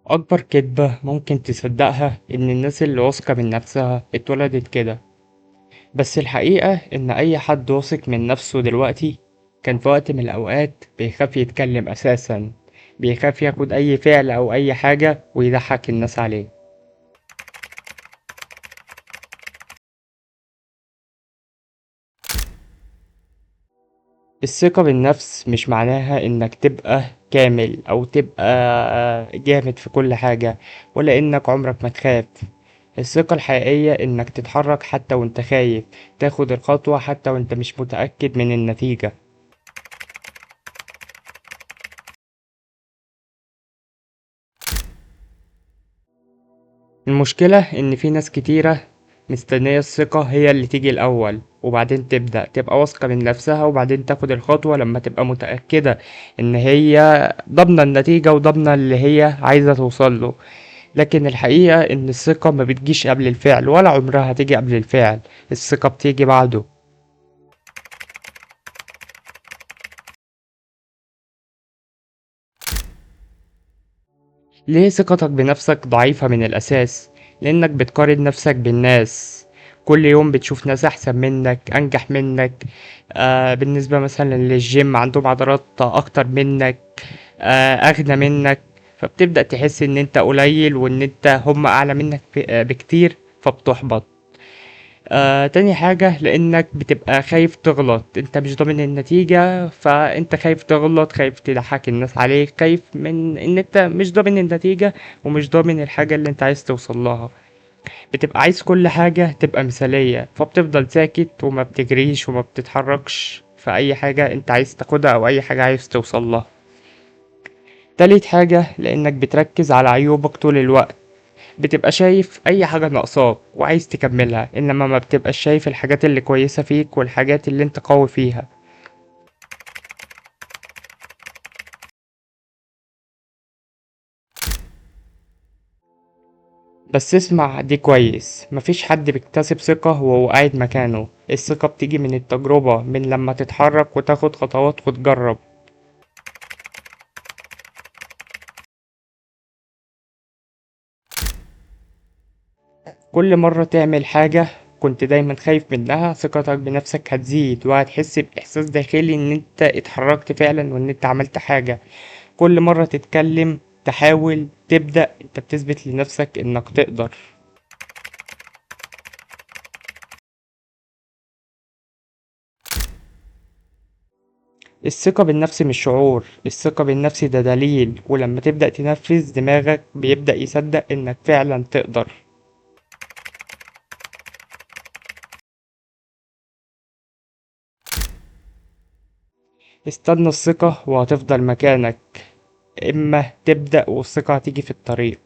أكبر كدبة ممكن تصدقها إن الناس اللي واثقة من نفسها اتولدت كده. بس الحقيقة إن أي حد واثق من نفسه دلوقتي كان في وقت من الأوقات بيخاف يتكلم أساسا، بيخاف ياخد أي فعل أو أي حاجة ويضحك الناس عليه. الثقة بالنفس مش معناها إنك تبقى كامل أو تبقى جامد في كل حاجة، ولا إنك عمرك ما تخاف. الثقة الحقيقية إنك تتحرك حتى وإنت خايف، تاخد الخطوة حتى وإنت مش متأكد من النتيجة. المشكلة إن في ناس كتيرة مستنية الثقة هي اللي تيجي الأول، وبعدين تبدأ تبقى واثقة من نفسها، وبعدين تاخد الخطوة لما تبقى متأكدة إن هي ضامنة النتيجة وضامنة اللي هي عايزة توصله. لكن الحقيقة إن الثقة ما بتجيش قبل الفعل، ولا عمرها هتيجي قبل الفعل. الثقة بتيجي بعده. ليه ثقتك بنفسك ضعيفة من الأساس؟ لأنك بتقارن نفسك بالناس. كل يوم بتشوف ناس أحسن منك، أنجح منك. بالنسبة مثلا للجيم عندهم عضلات أكتر منك، أغنى منك. فبتبدأ تحس إن أنت قليل وإن أنت هم أعلى منك بكتير، فبتحبط. تاني حاجة لأنك بتبقى خايف تغلط، انت مش ضامن النتيجة، فانت خايف تغلط، خايف تضحك الناس عليك، خايف من ان انت مش ضامن النتيجة ومش ضامن الحاجة اللي انت عايز توصل لها. بتبقى عايز كل حاجة تبقى مثالية، فبتفضل ساكت وما بتجريش وما بتتحركش في اي حاجة انت عايز تاخدها او اي حاجة عايز توصل لها. تالت حاجة لانك بتركز على عيوبك طول الوقت. بتبقى شايف اي حاجة ناقصاك وعايز تكملها، انما ما بتبقاش شايف الحاجات اللي كويسة فيك والحاجات اللي انت قوي فيها. بس اسمع دي كويس، مفيش حد بيكتسب ثقة وهو قاعد مكانه. الثقة بتيجي من التجربة، من لما تتحرك وتاخد خطوات وتجرب. كل مرة تعمل حاجة كنت دايما خايف منها، ثقتك بنفسك هتزيد وهتحس بإحساس داخلي إن أنت اتحركت فعلا وإن أنت عملت حاجة. كل مرة تتكلم، تحاول، تبدأ، أنت بتثبت لنفسك إنك تقدر. الثقة بالنفس مش شعور، الثقة بالنفس ده دليل، ولما تبدأ تنفذ دماغك بيبدأ يصدق إنك فعلا تقدر. استنى الثقة وهتفضل مكانك، إما تبدأ والثقة هتيجي في الطريق.